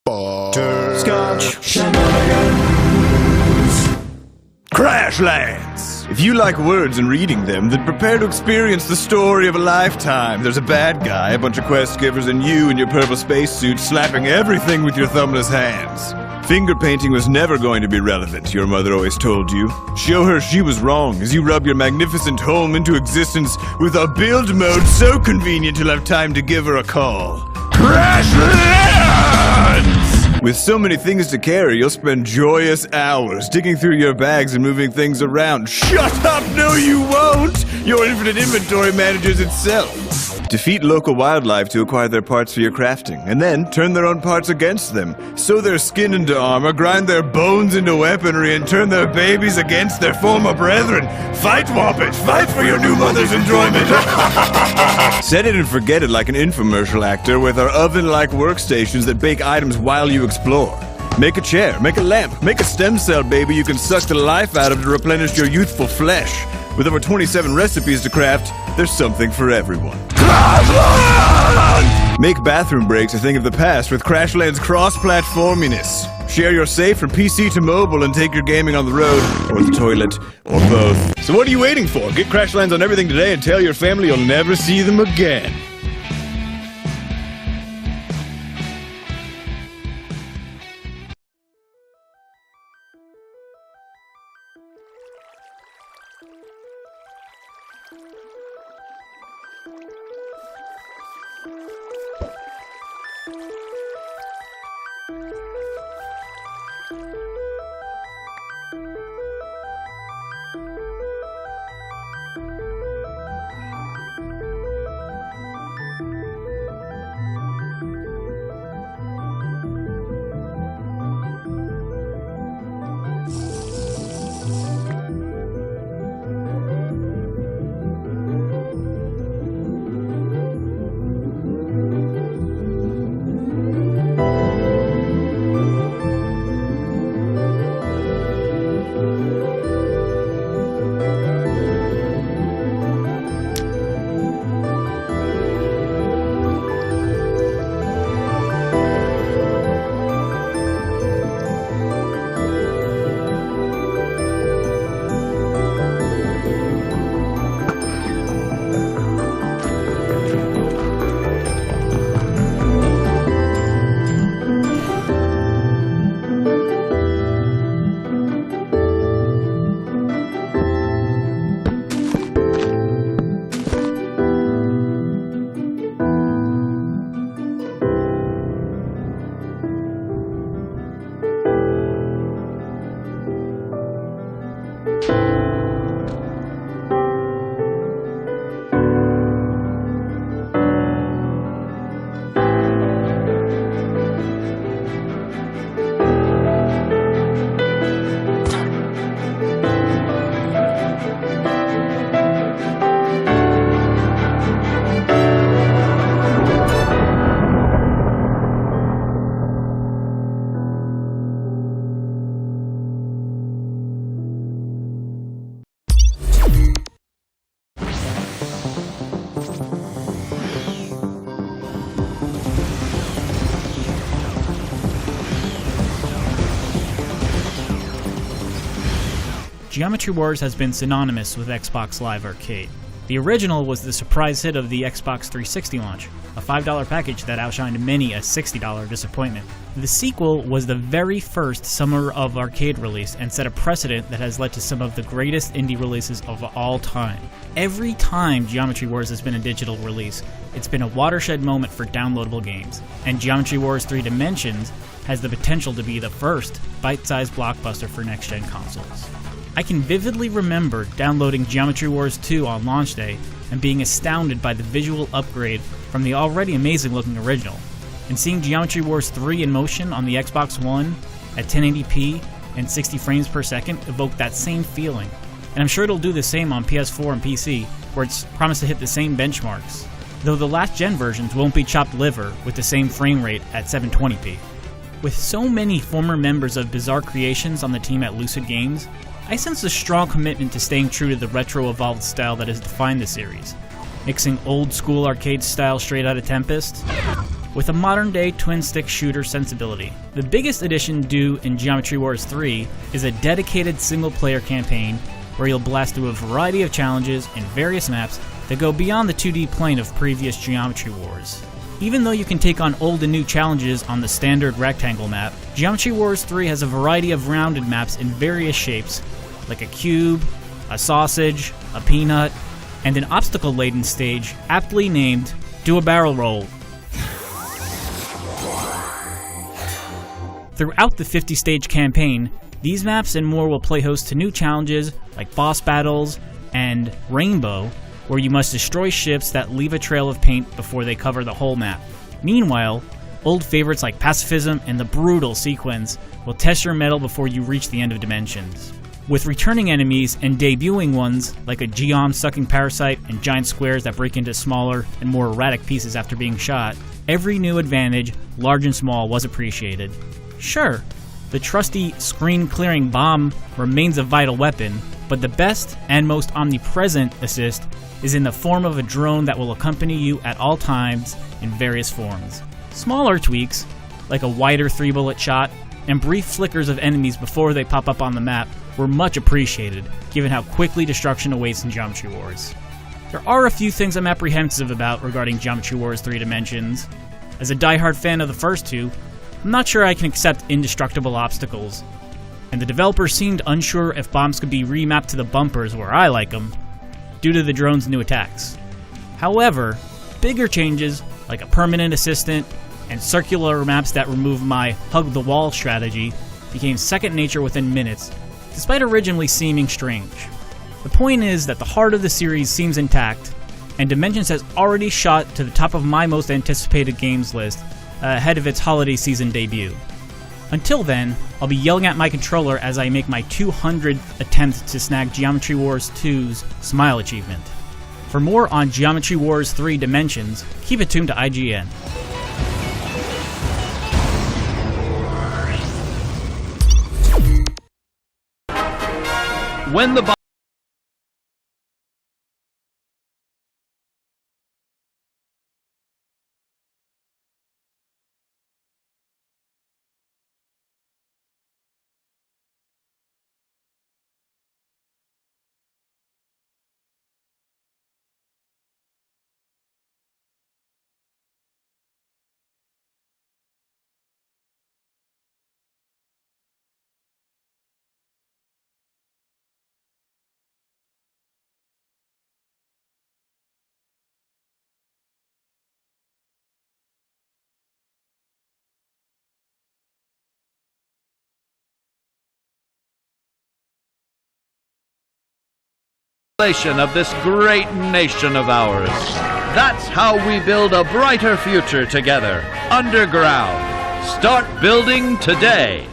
Scotch Crashlands! If you like words and reading them, then prepare to experience the story of a lifetime. There's a bad guy, a bunch of quest givers, and you in your purple spacesuit slapping everything with your thumbless hands. Finger painting was never going to be relevant, your mother always told you. Show her she was wrong as you rub your magnificent home into existence with a build mode so convenient you'll have time to give her a call. Crashlands! With so many things to carry, you'll spend joyous hours digging through your bags and moving things around. Shut up! No, you won't! Your infinite inventory manages itself. Defeat local wildlife to acquire their parts for your crafting, and then turn their own parts against them. Sew their skin into armor, grind their bones into weaponry, and turn their babies against their former brethren. Fight, Whoppet! Fight for your new mother's enjoyment! Set it and forget it like an infomercial actor with our oven-like workstations that bake items while you explore. Make a chair, make a lamp, make a stem cell baby you can suck the life out of to replenish your youthful flesh. With over 27 recipes to craft, there's something for everyone. Crashlands! Make bathroom breaks a thing of the past with Crashlands cross-platforminess. Share your save from PC to mobile and take your gaming on the road, or the toilet, or both. So what are you waiting for? Get Crashlands on everything today and tell your family you'll never see them again. Geometry Wars has been synonymous with Xbox Live Arcade. The original was the surprise hit of the Xbox 360 launch, a $5 package that outshined many a $60 disappointment. The sequel was the very first Summer of Arcade release and set a precedent that has led to some of the greatest indie releases of all time. Every time Geometry Wars has been a digital release, it's been a watershed moment for downloadable games, and Geometry Wars 3 Dimensions has the potential to be the first bite-sized blockbuster for next-gen consoles. I can vividly remember downloading Geometry Wars 2 on launch day and being astounded by the visual upgrade from the already amazing looking original, and seeing Geometry Wars 3 in motion on the Xbox One at 1080p and 60 frames per second evoked that same feeling, and I'm sure it'll do the same on PS4 and PC, where it's promised to hit the same benchmarks, though the last gen versions won't be chopped liver with the same frame rate at 720p. With so many former members of Bizarre Creations on the team at Lucid Games, I sense a strong commitment to staying true to the retro-evolved style that has defined the series, mixing old-school arcade style straight out of Tempest with a modern-day twin-stick shooter sensibility. The biggest addition due in Geometry Wars 3 is a dedicated single-player campaign where you'll blast through a variety of challenges in various maps that go beyond the 2D plane of previous Geometry Wars. Even though you can take on old and new challenges on the standard rectangle map, Geometry Wars 3 has a variety of rounded maps in various shapes, like a cube, a sausage, a peanut, and an obstacle-laden stage aptly named Do a Barrel Roll. Throughout the 50-stage campaign, these maps and more will play host to new challenges like boss battles and Rainbow, where you must destroy ships that leave a trail of paint before they cover the whole map. Meanwhile, old favorites like Pacifism and the Brutal sequence will test your mettle before you reach the end of dimensions. With returning enemies and debuting ones like a geom-sucking parasite and giant squares that break into smaller and more erratic pieces after being shot, every new advantage, large and small, was appreciated. Sure, the trusty screen-clearing bomb remains a vital weapon, but the best and most omnipresent assist is in the form of a drone that will accompany you at all times in various forms. Smaller tweaks, like a wider 3-bullet shot and brief flickers of enemies before they pop up on the map, were much appreciated, given how quickly destruction awaits in Geometry Wars. There are a few things I'm apprehensive about regarding Geometry Wars 3 Dimensions. As a diehard fan of the first two, I'm not sure I can accept indestructible obstacles, and the developers seemed unsure if bombs could be remapped to the bumpers where I like them, due to the drone's new attacks. However, bigger changes, like a permanent assistant and circular maps that remove my hug-the-wall strategy, became second nature within minutes, despite originally seeming strange. The point is that the heart of the series seems intact, and Dimensions has already shot to the top of my most anticipated games list ahead of its holiday season debut. Until then, I'll be yelling at my controller as I make my 200th attempt to snag Geometry Wars 2's Smile achievement. For more on Geometry Wars 3 Dimensions, keep it tuned to IGN. When the of this great nation of ours. That's how we build a brighter future together, underground. Start building today.